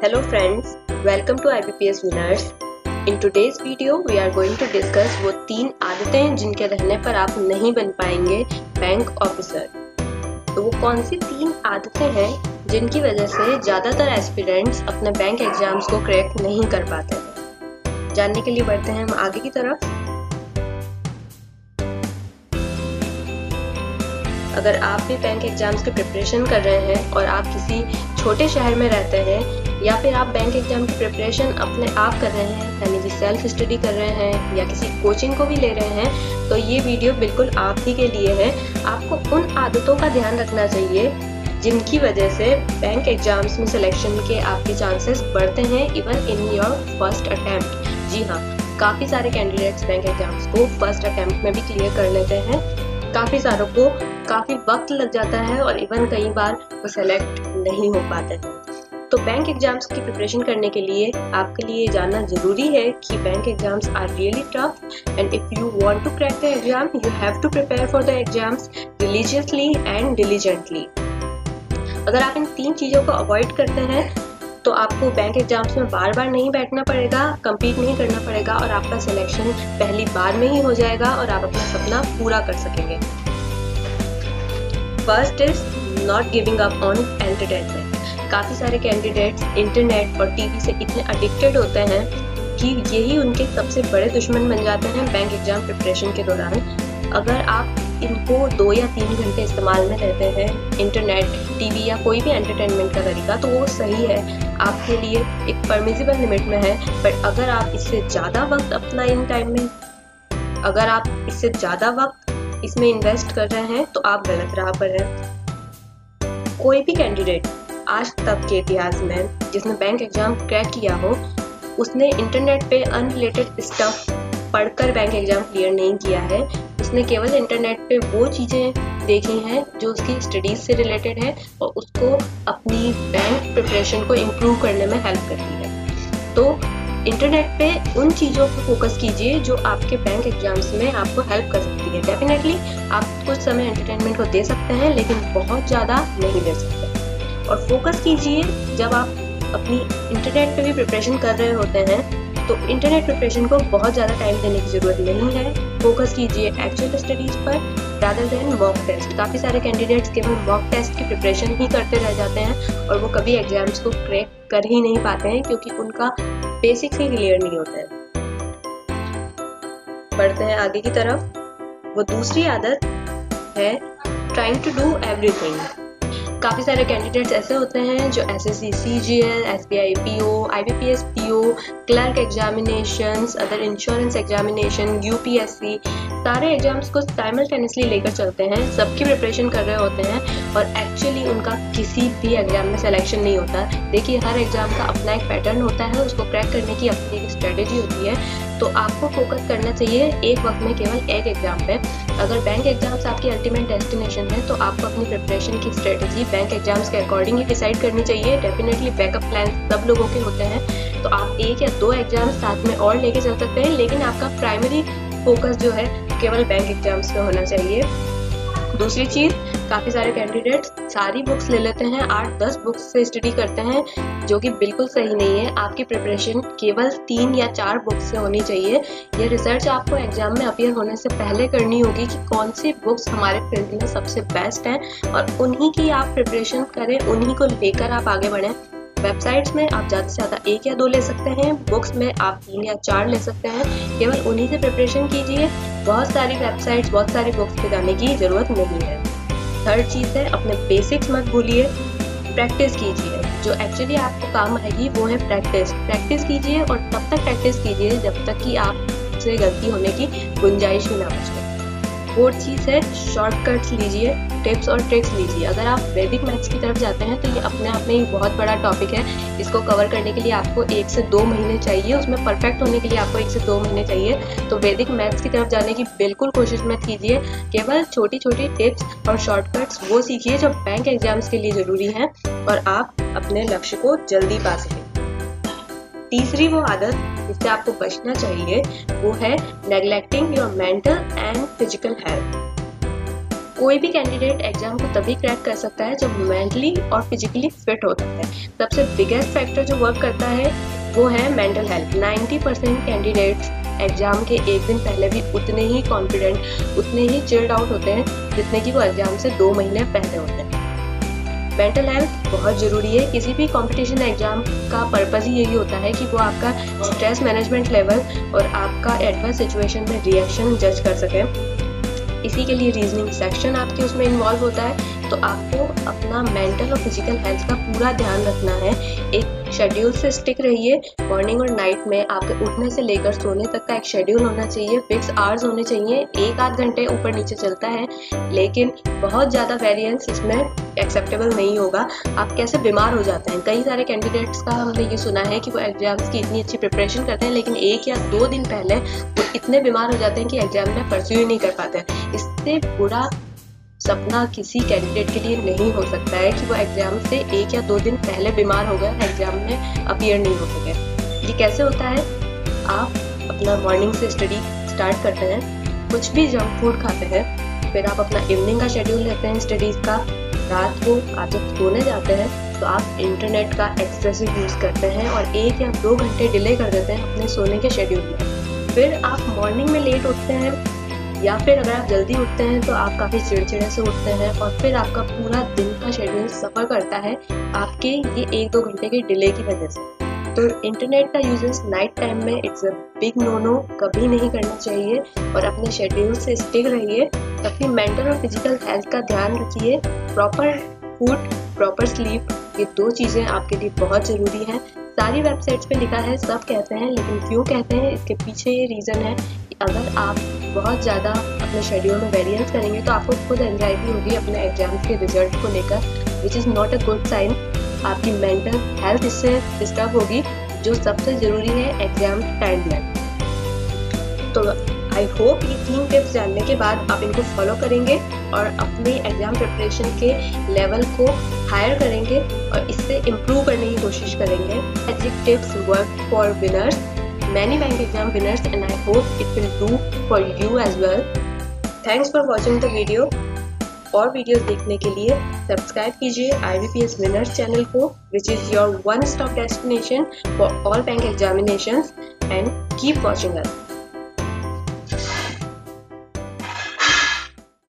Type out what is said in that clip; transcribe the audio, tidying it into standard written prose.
Hello friends, welcome to IBPS Winners. In today's video, we are going to discuss वो 3 आदतें जिनके रहने पर आप नहीं बन पाएंगे बैंक ऑफिसर। तो वो कौन सी 3 आदतें हैं जिनकी वजह से ज़्यादातर एस्पिरेंट्स अपने बैंक एग्जाम्स को क्रैक नहीं कर पाते हैं। जानने के लिए बढ़ते हैं हम आगे की तरफ। अगर आप भी बैंक एग्जाम्स की प्रिपरेशन कर रहे हैं और आप किसी छोटे शहर में रहते हैं या फिर आप बैंक एग्जाम की प्रिपरेशन अपने आप कर रहे हैं, यानी कि सेल्फ स्टडी कर रहे हैं या किसी कोचिंग को भी ले रहे हैं, तो ये वीडियो बिल्कुल आप ही के लिए है। आपको उन आदतों का ध्यान रखना चाहिए जिनकी वजह से बैंक एग्जाम्स में सिलेक्शन के आपके चांसेस बढ़ते हैं even in your first attempt. जी हाँ, काफ़ी सारे कैंडिडेट्स बैंक एग्जाम्स को फर्स्ट अटेम्प्ट में भी क्लियर कर लेते हैं। काफ़ी सारों को काफ़ी वक्त लग जाता है और इवन कई बार वो सेलेक्ट नहीं हो पाते हैं। तो बैंक एग्जाम्स की प्रिपरेशन करने के लिए आपके लिए जानना जरूरी है कि bank exams are really tough and if you want to crack the exam you have to prepare for the exams religiously and diligently. अगर आप इन 3 चीज़ों को अवॉइड करते हैं तो आपको बैंक एग्जाम्स में बार बार नहीं बैठना पड़ेगा, कम्पीट नहीं करना पड़ेगा और आपका सिलेक्शन पहली बार में ही हो जाएगा और आप अपना सपना पूरा कर सकेंगे। First is not giving up on entertainment. काफ़ी सारे कैंडिडेट्स इंटरनेट और टीवी से इतने एडिक्टेड होते हैं कि यही उनके सबसे बड़े दुश्मन बन जाते हैं बैंक एग्जाम प्रिपरेशन के दौरान। अगर आप इनको 2 या 3 घंटे इस्तेमाल में रहते हैं इंटरनेट, टीवी या कोई भी एंटरटेनमेंट का तरीका, तो वो सही है, आपके लिए एक परमिसिबल लिमिट में है। बट अगर आप इससे ज़्यादा वक्त अपना इन टाइम में अगर आप इससे ज़्यादा वक्त इसमें इन्वेस्ट कर रहे हैं तो आप गलत राह पर हैं। कोई भी कैंडिडेट आज तक के इतिहास में जिसने बैंक एग्जाम क्रैक किया हो उसने इंटरनेट पे अनरिलेटेड स्टफ पढ़कर बैंक एग्जाम क्लियर नहीं किया है। उसने केवल इंटरनेट पे वो चीज़ें देखी हैं जो उसकी स्टडीज़ से रिलेटेड है और उसको अपनी बैंक प्रिपरेशन को इम्प्रूव करने में हेल्प करती है। तो इंटरनेट पे उन चीज़ों पर फोकस कीजिए जो आपके बैंक एग्जाम्स में आपको हेल्प कर सकती है। डेफिनेटली आप कुछ समय एंटरटेनमेंट को दे सकते हैं लेकिन बहुत ज़्यादा नहीं दे सकते। और फोकस कीजिए जब आप अपनी इंटरनेट पे भी प्रिपरेशन कर रहे होते हैं तो इंटरनेट प्रिपरेशन को बहुत ज़्यादा टाइम देने की ज़रूरत नहीं है। फोकस कीजिए एक्चुअल स्टडीज़ पर रादर देन मॉक टेस्ट। काफ़ी सारे कैंडिडेट्स केवल मॉक टेस्ट की प्रिपरेशन ही करते रह जाते हैं और वो कभी एग्जाम्स को क्रैक कर ही नहीं पाते हैं क्योंकि उनका बेसिक्स ही क्लियर नहीं होता है। बढ़ते हैं आगे की तरफ। वो दूसरी आदत है ट्राइंग टू डू एवरीथिंग। काफ़ी सारे कैंडिडेट्स ऐसे होते हैं जो SSC CGL, SBI PO, IBPS PO, clerk examinations, other insurance examination, UPSC, सारे एग्जाम्स को साइमल्टेनियसली लेकर चलते हैं, सबकी प्रिपरेशन कर रहे होते हैं और एक्चुअली उनका किसी भी एग्जाम में सिलेक्शन नहीं होता। देखिए, हर एग्जाम का अपना एक पैटर्न होता है, उसको क्रैक करने की अपनी एक स्ट्रेटेजी होती है। तो आपको फोकस करना चाहिए एक वक्त में केवल एक एग्जाम पे। अगर बैंक एग्जाम्स आपकी अल्टीमेट डेस्टिनेशन है तो आपको अपनी प्रिपरेशन की स्ट्रेटेजी बैंक एग्जाम्स के अकॉर्डिंग ही डिसाइड करनी चाहिए। डेफिनेटली बैकअप प्लान सब लोगों के होते हैं, तो आप 1 या 2 एग्जाम्स साथ में और लेके चल सकते हैं, लेकिन आपका प्राइमरी फोकस जो है केवल बैंक एग्जाम्स में होना चाहिए। दूसरी चीज़, काफ़ी सारे कैंडिडेट्स सारी बुक्स ले लेते हैं, 8-10 बुक्स से स्टडी करते हैं, जो कि बिल्कुल सही नहीं है। आपकी प्रिपरेशन केवल 3 या 4 बुक्स से होनी चाहिए। ये रिसर्च आपको एग्जाम में अपीयर होने से पहले करनी होगी कि कौन सी बुक्स हमारे फील्ड में सबसे बेस्ट हैं और उन्हीं की आप प्रिपरेशन करें, उन्हीं को लेकर आप आगे बढ़ें। वेबसाइट्स में आप ज़्यादा से ज़्यादा 1 या 2 ले सकते हैं, बुक्स में आप 3 या 4 ले सकते हैं, केवल उन्हीं से प्रिपरेशन कीजिए। बहुत सारी वेबसाइट्स, बहुत सारी बुक्स पे जाने की ज़रूरत नहीं है। थर्ड चीज़ है, अपने बेसिक्स मत भूलिए, प्रैक्टिस कीजिए। जो एक्चुअली आपको काम आएगी वो है प्रैक्टिस कीजिए और तब तक प्रैक्टिस कीजिए जब तक कि आपसे गलती होने की गुंजाइश ही ना बचे। फोर्थ चीज़ है, शॉर्टकट्स लीजिए, टिप्स और ट्रिक्स लीजिए। अगर आप वैदिक मैथ्स की तरफ जाते हैं तो ये अपने आप में एक बहुत बड़ा टॉपिक है। इसको कवर करने के लिए आपको 1 से 2 महीने चाहिए, उसमें परफेक्ट होने के लिए आपको 1 से 2 महीने चाहिए। तो वैदिक मैथ्स की तरफ जाने की बिल्कुल कोशिश मत कीजिए। केवल छोटी छोटी टिप्स और शॉर्टकट्स वो सीखिए जो बैंक एग्जाम्स के लिए ज़रूरी हैं और आप अपने लक्ष्य को जल्दी पा सकें। तीसरी वो आदत जिससे आपको बचना चाहिए वो है neglecting your mental and physical health. कोई भी कैंडिडेट एग्जाम को तभी क्रैक कर सकता है जब मेंटली और फिजिकली फिट होता है। सबसे बिगेस्ट फैक्टर जो वर्क करता है वो है मेंटल हेल्थ। 90% कैंडिडेट्स एग्जाम के एक दिन पहले भी उतने ही कॉन्फिडेंट, उतने ही चिल्ड आउट होते हैं जितने कि वो एग्जाम से 2 महीने पहले होते हैं। मेंटल हेल्थ बहुत ज़रूरी है। किसी भी कंपटीशन एग्जाम का पर्पज़ ही यही होता है कि वो आपका स्ट्रेस मैनेजमेंट लेवल और आपका एडवर्स सिचुएशन में रिएक्शन जज कर सके। इसी के लिए रीजनिंग सेक्शन आपके उसमें इन्वॉल्व होता है। तो आपको अपना मेंटल और फिजिकल हेल्थ का पूरा ध्यान रखना है। एक शेड्यूल से स्टिक रहिए। मॉर्निंग और नाइट में आपके उठने से लेकर सोने तक का एक शेड्यूल होना चाहिए। फिक्स आवर्स होने चाहिए। 1-8 घंटे ऊपर नीचे चलता है, लेकिन बहुत ज़्यादा वेरिएंस इसमें एक्सेप्टेबल नहीं होगा। आप कैसे बीमार हो जाते हैं, कई सारे कैंडिडेट्स का हमने ये सुना है कि वो एग्जाम्स की इतनी अच्छी प्रिपरेशन करते हैं, लेकिन 1 या 2 दिन पहले वो इतने बीमार हो जाते हैं कि एग्जाम में परस्यू ही नहीं कर पाते हैं। इससे बुरा सपना किसी कैंडिडेट के लिए नहीं हो सकता है कि वो एग्जाम से 1 या 2 दिन पहले बीमार हो गए, एग्जाम में अपीयर नहीं हो सके। ये कैसे होता है? आप अपना मॉर्निंग से स्टडी स्टार्ट करते हैं, कुछ भी जंक फूड खाते हैं, फिर आप अपना इवनिंग का शेड्यूल लेते हैं स्टडीज़ का। रात को आप जब सोने जाते हैं तो आप इंटरनेट का एक्सेसिव यूज़ करते हैं और 1 या 2 घंटे डिले कर देते हैं अपने सोने के शेड्यूल में। फिर आप मॉर्निंग में लेट उठते हैं, या फिर अगर आप जल्दी उठते हैं तो आप काफ़ी चिड़चिड़े से उठते हैं और फिर आपका पूरा दिन का शेड्यूल सफ़र करता है आपके ये 1-2 घंटे के डिले की वजह से। तो इंटरनेट का यूजेस नाइट टाइम में इट्स अ बिग नो, कभी नहीं करना चाहिए और अपने शेड्यूल से स्टिक रहिए। अपनी मेंटल और फिजिकल हेल्थ का ध्यान रखिए। प्रॉपर फूड, प्रॉपर स्लीप, ये 2 चीज़ें आपके लिए बहुत ज़रूरी हैं। सारी वेबसाइट्स पे लिखा है, सब कहते हैं, लेकिन क्यों कहते हैं इसके पीछे ये रीज़न है कि अगर आप बहुत ज़्यादा अपने शेड्यूल में वेरिएंस करेंगे तो आपको खुद एंजाइटी होगी अपने एग्जाम्स के रिजल्ट को लेकर, which is not a good sign. आपकी मेंटल हेल्थ इससे डिस्टर्ब होगी, जो सबसे ज़रूरी है एग्जाम टाइम में। तो आई होप ये 3 टिप्स जानने के बाद आप इनको फॉलो करेंगे और अपनी एग्जाम प्रिपरेशन के लेवल को हायर करेंगे और इससे इम्प्रूव करने की कोशिश करेंगे। Magic tips work for winners, many bank exam winners, and I hope it will do for you as well. Thanks for watching the video. और वीडियोस देखने के लिए सब्सक्राइब कीजिए IBPS Winners चैनल को, which is your one-stop destination for all bank examinations, and keep watching us.